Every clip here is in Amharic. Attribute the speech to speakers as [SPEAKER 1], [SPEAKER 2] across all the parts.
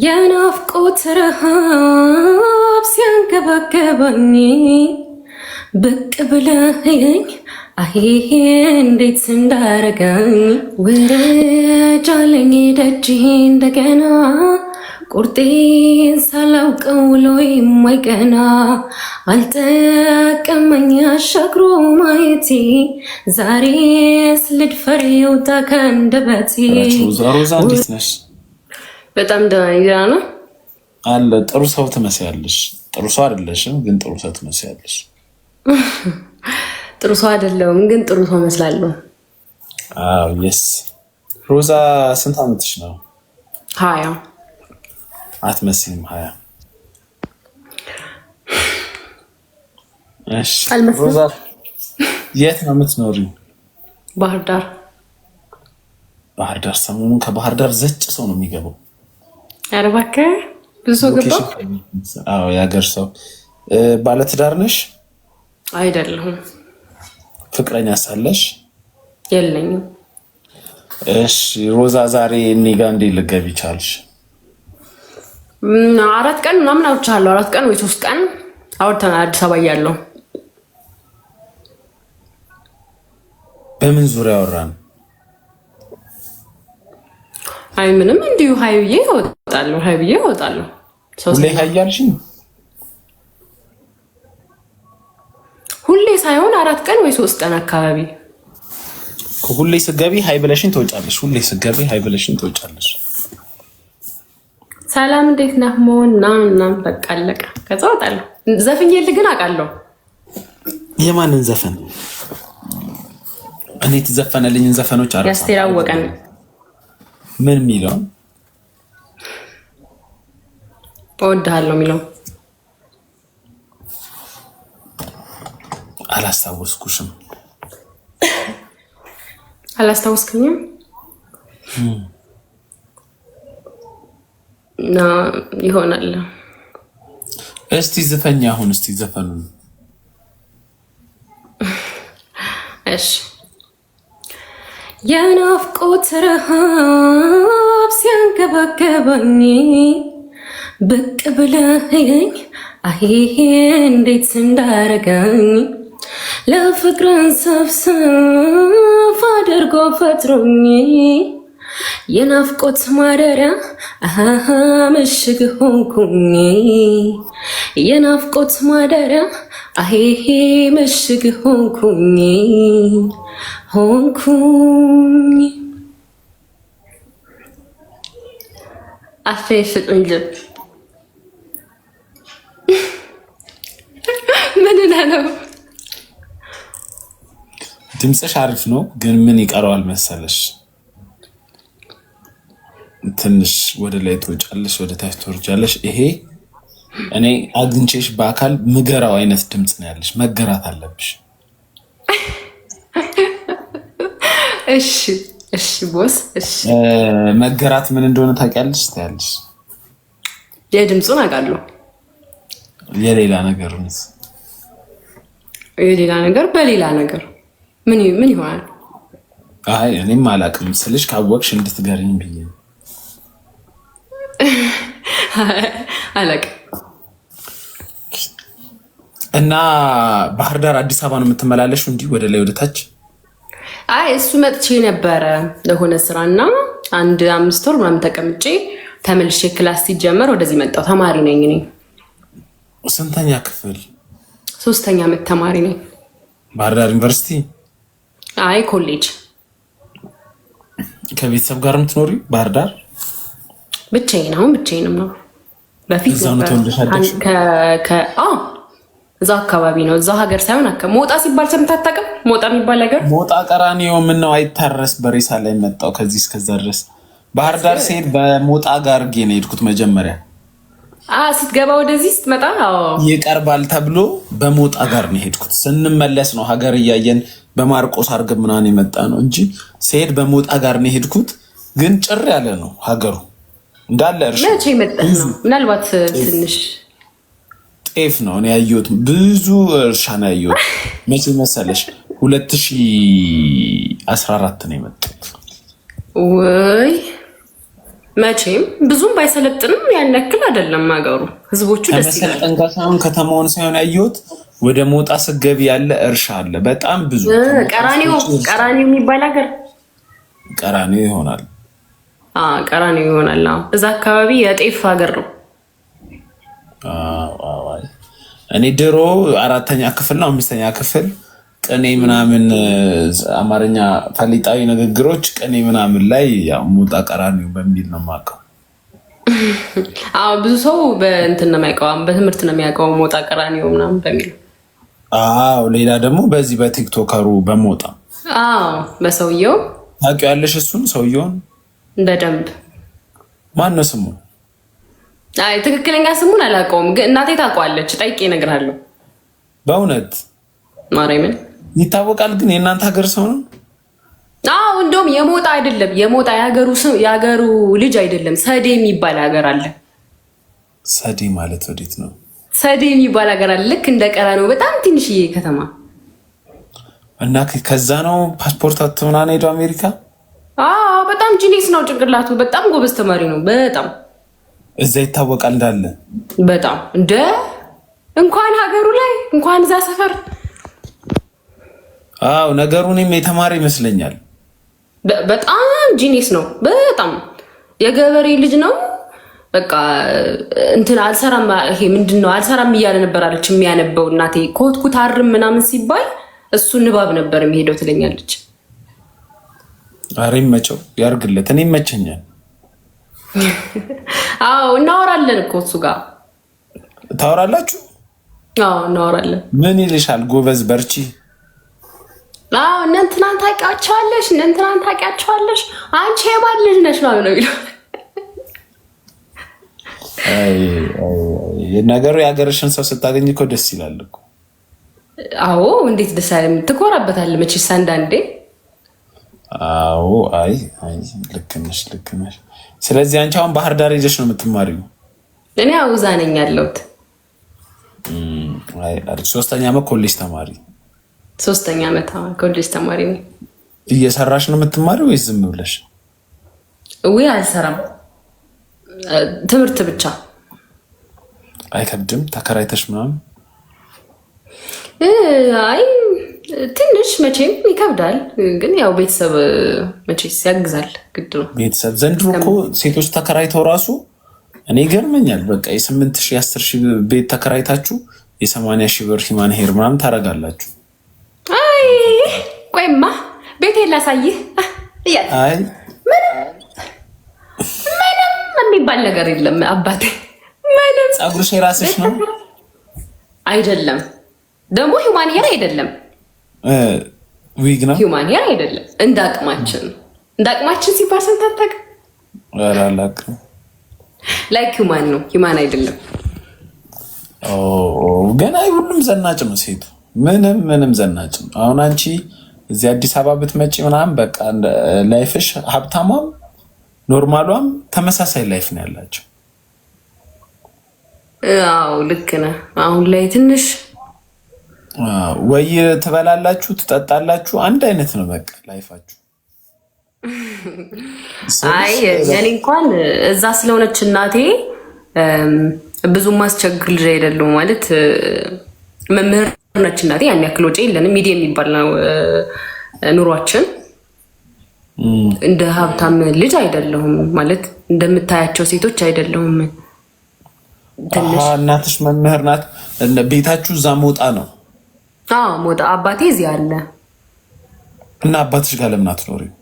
[SPEAKER 1] የናፍቆት ረሃብ ሲያንገባገባኝ ብቅ ብለኸኝ አሄሄ እንዴት እንዳረጋኝ ወረጃለኝ ደጅህ እንደገና ቁርጤን ሳላውቀው ውሎዬም አይቀና አልጠቀመኝ አሻግሮ ማየቴ ዛሬስ ልድፈር ይውጣ ከአንደበቴ።
[SPEAKER 2] ሮዛ እንዴት ነሽ?
[SPEAKER 1] በጣም ደህና ነው
[SPEAKER 2] አለ። ጥሩ ሰው ትመስያለሽ። ጥሩ ሰው አይደለሽም፣ ግን ጥሩ ሰው ትመስያለሽ።
[SPEAKER 1] ጥሩ ሰው አይደለሁም፣ ግን ጥሩ ሰው መስላለሁ።
[SPEAKER 2] አዎ የስ። ሮዛ ስንት ዓመትሽ ነው?
[SPEAKER 1] 20
[SPEAKER 2] አትመስይም 20። እሺ ሮዛ የት ነው የምትኖሪው?
[SPEAKER 1] ባህር ዳር።
[SPEAKER 2] ባህር ዳር። ሰሞኑን ከባህር ዳር ዘጭ ሰው ነው የሚገባው።
[SPEAKER 1] ኧረ እባክህ ብዙ ሰው ገባ።
[SPEAKER 2] አዎ የሀገር ሰው። ባለትዳር ነሽ?
[SPEAKER 1] አይደለሁም።
[SPEAKER 2] ፍቅረኛ ሳለሽ?
[SPEAKER 1] የለኝም።
[SPEAKER 2] እሺ ሮዛ ዛሬ እኔ ጋር እንዴት ልትገቢ ቻልሽ?
[SPEAKER 1] 4 ቀን ምናምን አውርቻለሁ። 4 ቀን ወይ 3 ቀን አውርተናል አዲስ አበባ እያለሁ።
[SPEAKER 2] በምን ዙሪያ አወራን?
[SPEAKER 1] አይ ምንም እንዲሁ ሀይ ብዬ እወጣለሁ።
[SPEAKER 2] ሁሌ ሀይ ያልሽኝ?
[SPEAKER 1] ሁሌ ሳይሆን 4 ቀን ወይ 3 ቀን አካባቢ።
[SPEAKER 2] ሁሌ ስገቢ ሀይ ብለሽኝ ትወጫለሽ። ሁሌ ስገቢ ሀይ ብለሽኝ ትወጫለሽ።
[SPEAKER 1] ሰላም እንዴት ነህ ሞና ምናምን በቃ አለቀ። ከዛ እወጣለሁ። ዘፍኜልህ ግን አውቃለሁ።
[SPEAKER 2] የማንን ዘፈን? እኔ የተዘፈነልኝን ዘፈኖች አረሳ።
[SPEAKER 1] ያስቴር አወቀን
[SPEAKER 2] ምን የሚለው?
[SPEAKER 1] እወድሃለሁ የሚለው።
[SPEAKER 2] አላስታወስኩሽም።
[SPEAKER 1] አላስታወስከኝም? እና ይሆናል።
[SPEAKER 2] እስቲ ዘፈኛ አሁን እስቲ ዘፈኑ።
[SPEAKER 1] እሺ የናፍቆት ረሃብ ሲያንገባገባኝ ብቅ ብለኸኝ አሄሄ እንዴት እንዳረጋኝ ለፍቅርን ሰብሰብ አድርጎ ፈጥሮኝ የናፍቆት ማደሪያ ምሽግ ሆንኩኝ የናፍቆት ማደሪያ አሄሄ ምሽግ ሆንኩኝ አፌሽ እንጂ ምን ነው?
[SPEAKER 2] ድምፅሽ አሪፍ ነው፣ ግን ምን ይቀረዋል መሰለሽ? ትንሽ ወደ ላይ ትወጫለሽ፣ ወደ ታች ትወርጃለሽ። ይሄ እኔ አግኝቼሽ በአካል ምገራው አይነት ድምፅ ነው ያለሽ። መገራት አለብሽ።
[SPEAKER 1] እሺ ቦስ። እሺ
[SPEAKER 2] መገራት ምን እንደሆነ ታውቂያለሽ? ታያለሽ።
[SPEAKER 1] የድምፁን አውቃለሁ።
[SPEAKER 2] የሌላ ነገር ነው።
[SPEAKER 1] የሌላ ነገር በሌላ ነገር ምን ይሆናል?
[SPEAKER 2] አይ እኔም አላውቅም ስልሽ ካወቅሽ እንድትገሪኝ ብዬ ነው።
[SPEAKER 1] አላውቅም።
[SPEAKER 2] እና ባህር ዳር አዲስ አበባ ነው የምትመላለሹ? እንዲህ ወደ ላይ ወደ ታች?
[SPEAKER 1] አይ እሱ መጥቼ ነበረ ለሆነ ስራና 5 ወር ምናምን ተቀምጬ ተመልሼ ክላስ ሲጀመር ወደዚህ መጣሁ። ተማሪ ነኝ እኔ።
[SPEAKER 2] ስንተኛ ክፍል?
[SPEAKER 1] 3ኛ ዓመት ተማሪ ነኝ።
[SPEAKER 2] ባህር ዳር ዩኒቨርሲቲ?
[SPEAKER 1] አይ ኮሌጅ።
[SPEAKER 2] ከቤተሰብ ጋር የምትኖሪ ባህር ዳር?
[SPEAKER 1] ብቻዬን። አሁን ብቻዬንም ነው። በፊት እዛ አካባቢ ነው። እዛ ሀገር ሳይሆን ሞጣ ሲባል ሰምተህ አታውቅም? ሞጣ የሚባል ነገር
[SPEAKER 2] ሞጣ ቀራኒዮ ምን ነው አይታረስ በሬሳ ላይ መጣው። ከዚህ እስከዛ ድረስ ባህር ዳር ሲሄድ በሞጣ ጋር ነው የሄድኩት መጀመሪያ።
[SPEAKER 1] ስትገባ ወደዚህ ስትመጣ
[SPEAKER 2] ይቀርባል ተብሎ በሞጣ ጋር ነው የሄድኩት። ስንመለስ ነው ሀገር እያየን በማርቆስ አርገ ምናምን የመጣ ነው እንጂ ሲሄድ በሞጣ ጋር ነው የሄድኩት። ግን ጭር ያለ ነው ሀገሩ እንዳለ እርሻ።
[SPEAKER 1] መቼ መጣህ ነው? ምናልባት ትንሽ
[SPEAKER 2] ጤፍ ነው እኔ ያየሁት። ብዙ እርሻ ነው ያየሁት። መቼ መሰለሽ? 2014 ነው የመጣሁት።
[SPEAKER 1] ወይ መቼም ብዙም ባይሰለጥንም ያን ያክል አይደለም ሀገሩ። ህዝቦቹ ደስ ይላል።
[SPEAKER 2] ከመሰልጠን ጋር ሳይሆን ከተማውን ሳይሆን ያየሁት ወደ ሞጣ ስገቢ ያለ እርሻ አለ በጣም ብዙ።
[SPEAKER 1] ቀራኒዮ የሚባል ሀገር
[SPEAKER 2] ቀራኒዮ ይሆናል።
[SPEAKER 1] ቀራኒዮ ይሆናል። እዛ አካባቢ የጤፍ ሀገር ነው።
[SPEAKER 2] እኔ ድሮ 4ኛ ክፍል ነው 5ኛ ክፍል ቅኔ ምናምን አማርኛ ፈሊጣዊ ንግግሮች ቅኔ ምናምን ላይ ያው ሞጣ ቀራኒዮ በሚል ነው የማውቀው።
[SPEAKER 1] ብዙ ሰው በእንትን ነው የሚያውቀው፣ በትምህርት ነው የሚያውቀው ሞጣ ቀራኒዮ ምናምን በሚል።
[SPEAKER 2] ሌላ ደግሞ በዚህ በቲክቶከሩ በሞጣ
[SPEAKER 1] በሰውየው
[SPEAKER 2] ታውቂዋለሽ? እሱን ሰውየውን
[SPEAKER 1] በደንብ
[SPEAKER 2] ማን ነው ስሙ?
[SPEAKER 1] ትክክለኛ ስሙን አላውቀውም፣ ግን እናቴ ታውቀዋለች። ጠይቄ እነግርሃለሁ።
[SPEAKER 2] በእውነት
[SPEAKER 1] ማርያምን
[SPEAKER 2] ይታወቃል። ግን የእናንተ ሀገር ሰው ነው?
[SPEAKER 1] እንደውም የሞጣ አይደለም፣ የሞጣ የሀገሩ ልጅ አይደለም። ሰዴ የሚባል ሀገር አለ።
[SPEAKER 2] ሰዴ ማለት ወዴት ነው?
[SPEAKER 1] ሰዴ የሚባል ሀገር አለ። ልክ እንደ ቀራኒዮ በጣም ትንሽዬ ከተማ
[SPEAKER 2] እና ከዛ ነው ፓስፖርት ምናምን ሄዶ አሜሪካ።
[SPEAKER 1] በጣም ጂኒስ ነው ጭንቅላቱ። በጣም ጎበዝ ተማሪ ነው። በጣም
[SPEAKER 2] እዛ ይታወቃል እንዳለ
[SPEAKER 1] በጣም እንኳን ሀገሩ ላይ እንኳን እዛ ሰፈር።
[SPEAKER 2] ነገሩ እኔም የተማረ ይመስለኛል።
[SPEAKER 1] በጣም ጂኒስ ነው። በጣም የገበሬ ልጅ ነው። በቃ እንትን አልሰራም፣ ይሄ ምንድነው አልሰራም እያለ ነበር አለች የሚያነበው። እናቴ ኮትኩት አርም ምናምን ሲባል እሱ ንባብ ነበር የሚሄደው ትለኛለች።
[SPEAKER 2] ኧረ ይመቸው ያርግለት። እኔ ይመቸኛል።
[SPEAKER 1] እናወራለን እኮ እሱ ጋር።
[SPEAKER 2] ታወራላችሁ?
[SPEAKER 1] እናወራለን።
[SPEAKER 2] ምን ይልሻል? ጎበዝ በርቺ።
[SPEAKER 1] እነ እንትናን ታውቂያቸዋለሽ፣ እነ እንትናን ታውቂያቸዋለሽ፣ አንቺ የማን ልጅ ነሽ ነው የሚለው።
[SPEAKER 2] ነገሩ የሀገርሽን ሰው ስታገኝ እኮ ደስ ይላል እኮ።
[SPEAKER 1] እንዴት ደስ አይልም? ትኮራበታለህ መቼስ አንዳንዴ።
[SPEAKER 2] አይ ልክ ነሽ። ስለዚህ አንቺ አሁን ባህር ዳር ሄደሽ ነው የምትማሪው?
[SPEAKER 1] እኔ እዛ ነኝ ያለሁት።
[SPEAKER 2] 3ኛ ዓመት ኮሌጅ ተማሪ?
[SPEAKER 1] 3ኛ ዓመት ኮሌጅ ተማሪ ነኝ።
[SPEAKER 2] እየሰራሽ ነው የምትማሪው ወይስ ዝም ብለሽ?
[SPEAKER 1] አልሰራም፣ ትምህርት ብቻ።
[SPEAKER 2] አይከብድም? ተከራይተሽ ምናምን?
[SPEAKER 1] ትንሽ መቼም ይከብዳል፣ ግን ያው ቤተሰብ መቼስ ያግዛል፣ ግድ ነው።
[SPEAKER 2] ቤተሰብ ዘንድሮ እኮ ሴቶች ተከራይተው ራሱ እኔ ይገርመኛል። በቃ የ8,000 10,000 ቤት ተከራይታችሁ የ80,000 ብር ሂማን ሄር ምናምን ታደርጋላችሁ።
[SPEAKER 1] ቆይማ ቤቴ ላሳይህ። ምንም የሚባል ነገር የለም አባቴ። ምንም
[SPEAKER 2] ፀጉርሽ የራስሽ ነው
[SPEAKER 1] አይደለም? ደግሞ ሂማን ሄር አይደለም፣
[SPEAKER 2] ዊግ ነው።
[SPEAKER 1] ሂማን ሄር አይደለም። እንዳቅማችን ሲባል ሰምተህ
[SPEAKER 2] አላውቅም።
[SPEAKER 1] ላይክ ሂማን ነው፣ ሂማን አይደለም።
[SPEAKER 2] ግን ሁሉም ዘናጭ ነው ሴቱ። ምንም ዘናጭ ነው። አሁን አንቺ እዚህ አዲስ አበባ ብትመጪ ምናምን በቃ ላይፍሽ ሀብታሟም ኖርማሏም ተመሳሳይ ላይፍ ነው ያላቸው።
[SPEAKER 1] ልክ ነህ። አሁን ላይ ትንሽ
[SPEAKER 2] ወይ ትበላላችሁ፣ ትጠጣላችሁ፣ አንድ አይነት ነው በቃ ላይፋችሁ።
[SPEAKER 1] የኔ እንኳን እዛ ስለሆነች እናቴ ብዙ ማስቸግር ልጅ አይደለሁም ማለት መምህር ነች እናቴ። ያን ያክል ወጪ የለንም። ሚዲያ የሚባል ነው ኑሯችን። እንደ ሀብታም ልጅ አይደለሁም ማለት እንደምታያቸው ሴቶች አይደለሁም።
[SPEAKER 2] እናትሽ መምህር ናት። ቤታችሁ እዛ ሞጣ ነው?
[SPEAKER 1] ሞጣ። አባቴ እዚህ አለ።
[SPEAKER 2] እና አባትሽ ጋር ለምን አትኖሪም?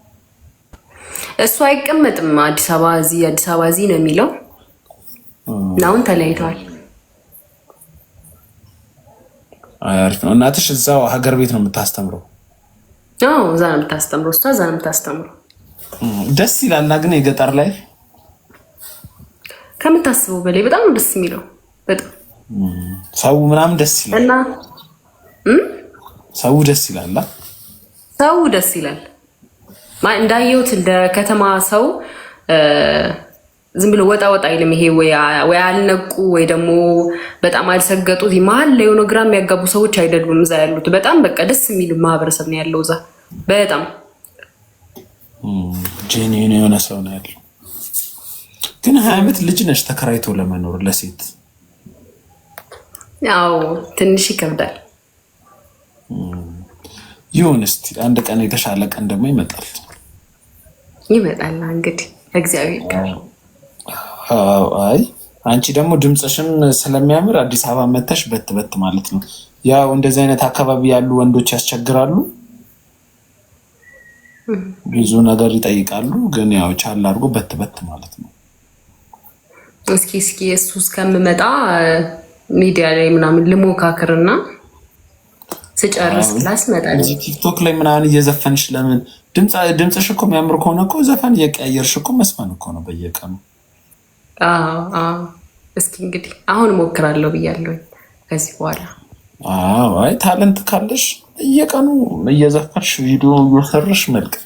[SPEAKER 1] እሱ አይቀመጥም አዲስ አበባ እዚህ ነው የሚለው። አሁን ተለያይተዋል።
[SPEAKER 2] አሪፍ ነው። እናትሽ እዛው ሀገር ቤት ነው የምታስተምረው?
[SPEAKER 1] እዛ ነው የምታስተምረው። እሷ እዛ ነው የምታስተምረው።
[SPEAKER 2] ደስ ይላልና ግን የገጠር ላይ
[SPEAKER 1] ከምታስበው በላይ በጣም ደስ የሚለው። በጣም
[SPEAKER 2] ሰው ምናምን ደስ ይላል
[SPEAKER 1] እና
[SPEAKER 2] ሰው ደስ ይላል።
[SPEAKER 1] ሰው ደስ ይላል እንዳየሁት እንደ ከተማ ሰው ዝም ብሎ ወጣ አይልም። ይሄ ወይ አልነቁ ወይ ደግሞ በጣም አልሰገጡት መሀል ላይ የሆነ ግራ የሚያጋቡ ሰዎች አይደሉም እዛ ያሉት። በጣም በቃ ደስ የሚል ማህበረሰብ ነው ያለው እዛ። በጣም
[SPEAKER 2] ጄኒን የሆነ ሰው ነው ያለው። ግን 20 ዓመት ልጅ ነሽ ተከራይቶ ለመኖር ለሴት።
[SPEAKER 1] ያው ትንሽ ይከብዳል።
[SPEAKER 2] ይሁን እስቲ አንድ ቀን የተሻለ ቀን ደግሞ ይመጣል
[SPEAKER 1] እንግዲህ እግዚአብሔር ጋር።
[SPEAKER 2] አይ አንቺ ደግሞ ድምፅሽም ስለሚያምር አዲስ አበባ መተሽ በት ማለት ነው። ያው እንደዚህ አይነት አካባቢ ያሉ ወንዶች ያስቸግራሉ፣ ብዙ ነገር ይጠይቃሉ። ግን ያው ቻል አድርጎ በት ማለት ነው።
[SPEAKER 1] እስኪ እሱ እስከምመጣ ሚዲያ ላይ ምናምን ልሞካክርና ስጨርስ ክላስ እመጣለሁ።
[SPEAKER 2] ቲክቶክ ላይ ምናምን እየዘፈንሽ ለምን ድምፅሽ እኮ የሚያምር ከሆነ እኮ ዘፈን እየቀያየርሽ እኮ መስፈን እኮ ነው በየቀኑ።
[SPEAKER 1] እስኪ እንግዲህ አሁን እሞክራለሁ ብያለሁ። ከዚህ በኋላ
[SPEAKER 2] አይ ታለንት ካለሽ በየቀኑ እየዘፈንሽ ቪዲዮ እየሰራሽ መልቀቅ።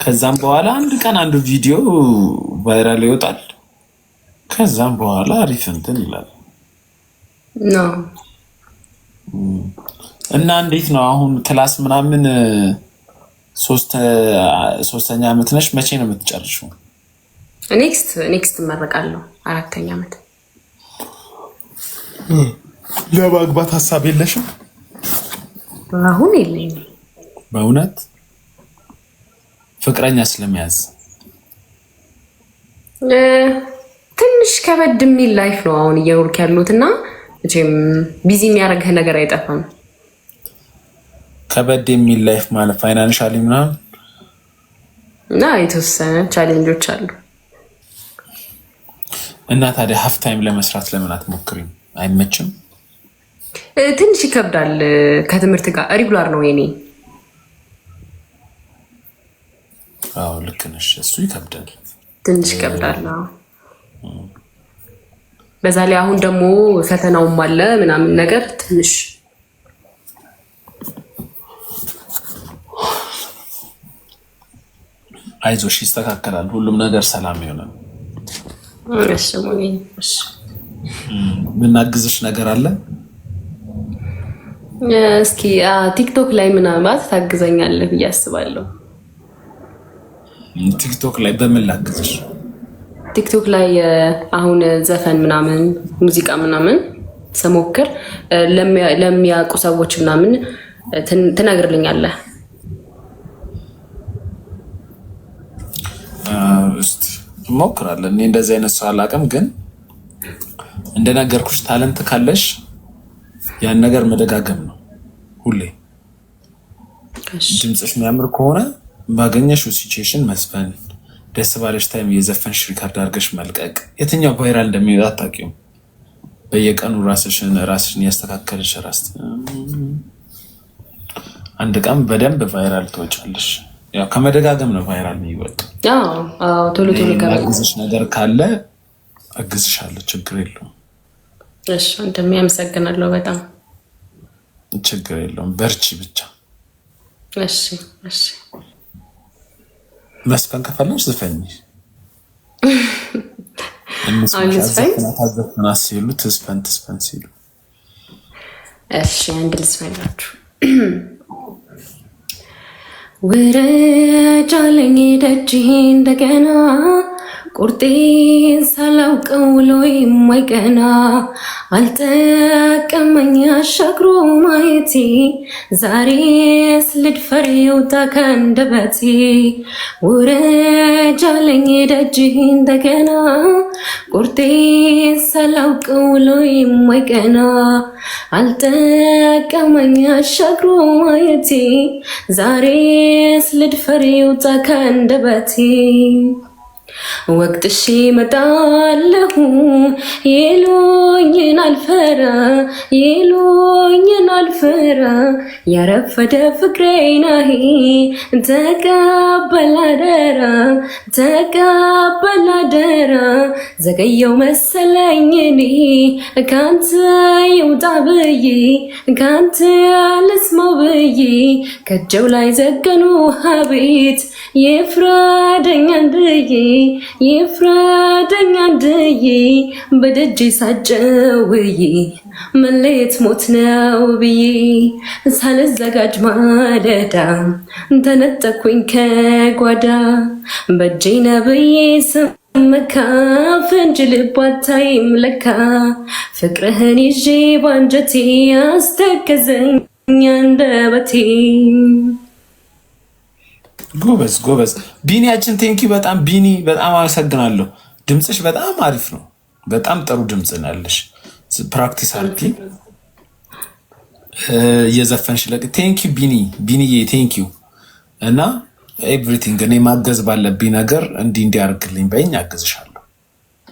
[SPEAKER 2] ከዛም በኋላ አንድ ቀን አንዱ ቪዲዮ ቫይራል ይወጣል። ከዛም በኋላ አሪፍ እንትን ይላል
[SPEAKER 1] ነው።
[SPEAKER 2] እና እንዴት ነው አሁን ክላስ ምናምን ሶስተኛ ዓመት ነሽ? መቼ ነው የምትጨርሺው?
[SPEAKER 1] ኔክስት እመረቃለሁ 4ኛ ዓመት።
[SPEAKER 2] ለማግባት ሀሳብ የለሽም?
[SPEAKER 1] አሁን የለኝም።
[SPEAKER 2] በእውነት ፍቅረኛ ስለመያዝ
[SPEAKER 1] ትንሽ ከበድ የሚል ላይፍ ነው አሁን እየኖርክ ያሉት እና እቺም ቢዚ የሚያደርግህ ነገር አይጠፋም።
[SPEAKER 2] ከበድ የሚል ላይፍ ማለት ፋይናንሻሊ ምናምን
[SPEAKER 1] እና የተወሰነ ቻሌንጆች አሉ።
[SPEAKER 2] እና ታዲያ ሀፍ ታይም ለመስራት ለምን አትሞክሪም? አይመችም?
[SPEAKER 1] ትንሽ ይከብዳል። ከትምህርት ጋር ሪጉላር ነው የኔ።
[SPEAKER 2] አዎ ልክ ነሽ። እሱ ይከብዳል፣
[SPEAKER 1] ትንሽ ይከብዳል። በዛ ላይ አሁን ደግሞ ፈተናውም አለ ምናምን ነገር ትንሽ
[SPEAKER 2] አይዞሽ ይስተካከላል። ሁሉም ነገር ሰላም ይሆናል።
[SPEAKER 1] እሺ ሞኒ እሺ።
[SPEAKER 2] ምናግዝሽ ነገር አለ?
[SPEAKER 1] እስኪ ቲክቶክ ላይ ምናልባት ታግዘኛለህ ብዬ አስባለሁ።
[SPEAKER 2] ቲክቶክ ላይ በምን ላግዝሽ?
[SPEAKER 1] ቲክቶክ ላይ አሁን ዘፈን ምናምን ሙዚቃ ምናምን ስሞክር ለሚያውቁ ሰዎች ምናምን ትነግርልኛለህ።
[SPEAKER 2] እስቲ እሞክራለሁ። እኔ እንደዚህ አይነት ሰው አላውቅም፣ ግን እንደነገርኩሽ ታለንት ካለሽ ያን ነገር መደጋገም ነው ሁሌ። ድምፅሽ የሚያምር ከሆነ ባገኘሽው ሲቹዌሽን መስፈን፣ ደስ ባለሽ ታይም የዘፈንሽ ሪካርድ አድርገሽ መልቀቅ። የትኛው ቫይራል እንደሚወጣ አታውቂውም። በየቀኑ ራስሽን ያስተካከልሽ አንድ ቀን በደንብ ቫይራል ትወጫለሽ። ያው ከመደጋገም ነው ቫይራል የሚወጣ።
[SPEAKER 1] ቶሎ
[SPEAKER 2] አግዝሽ ነገር ካለ አግዝሻለሁ፣ ችግር የለውም።
[SPEAKER 1] እሺ እንደሚያመሰግናለሁ በጣም
[SPEAKER 2] ችግር የለውም። በርቺ ብቻ።
[SPEAKER 1] እሺ እሺ።
[SPEAKER 2] መስፈን ከፈለሽ ዝፈኝ። ታዘፍና ሲሉ ትስፈን ሲሉ
[SPEAKER 1] እሺ አንድ ልስፈናችሁ። ውረጅ አለኝ ደጅ እንደገና ቁርጤን ሳላውቀው ውሎ የማይቀና አልጠቀመኝ አሻግሮ ማየቴ ዛሬስ ልድፈር ይውጣ ከአንደበቴ። ውረጅ አለኝ ደጅ እንደገና ቁርጤን ሳላውቀው ውሎ የማይቀና አልጠቀመኝ አሻግሮ ማየቴ ዛሬስ ልድፈር ይውጣ ከአንደበቴ። ወቅትሽ መጣለሁ ይሉኝን አልፈራ ያረፈደ ፍቅሬ ናሂ ተቀበል አደራ ዘገየው መሰለኝ እኔ ካንተ ይውጣ ብዬ ካንተ ልስማው ብዬ ከጀው ላይ ዘገኑ ሀቤት ይፍረደኝ አንድዬ ብዬ በደጅ ሳጨውዬ መለየት ሞት ነው ብዬ ሳልዘጋጅ ማለዳ ተነጠኩኝ ከጓዳ በእጄ ነብዬ ስመካ ፍንጅ ልባታይም ለካ ፍቅርህን ይዤ ባንጀቴ አስተከዘኝ አንደበቴ።
[SPEAKER 2] ጎበዝ ጎበዝ ቢኒያችን ቴንኪ በጣም ቢኒ በጣም አመሰግናለሁ። ድምፅሽ በጣም አሪፍ ነው። በጣም ጥሩ ድምፅ ነው ያለሽ። ፕራክቲስ አርጊ እየዘፈንሽ ለቅ። ቴንኪ ቢኒዬ ቴንኪ እና ኤቭሪቲንግ እኔ ማገዝ ባለብኝ ነገር እንዲያርግልኝ በይኝ አግዝሻለሁ።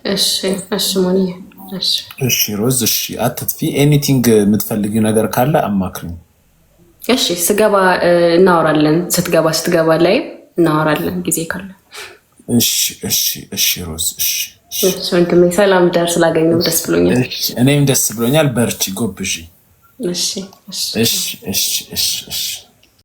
[SPEAKER 1] እሺ እሺ ሞኒ
[SPEAKER 2] እሺ ሮዝ እሺ አትጥፊ። ኤኒቲንግ የምትፈልጊው ነገር ካለ አማክሪኝ።
[SPEAKER 1] እሺ ስገባ እናወራለን። ስትገባ ላይ እናወራለን ጊዜ ካለ።
[SPEAKER 2] እሺ እሺ እሺ ሮዝ እሺ
[SPEAKER 1] እሺ ወንድሜ ሰላም ደር ስላገኘው ደስ ብሎኛል።
[SPEAKER 2] እኔም ደስ ብሎኛል። በርቺ ጎብዢ።
[SPEAKER 1] እሺ እሺ
[SPEAKER 2] እሺ እሺ እሺ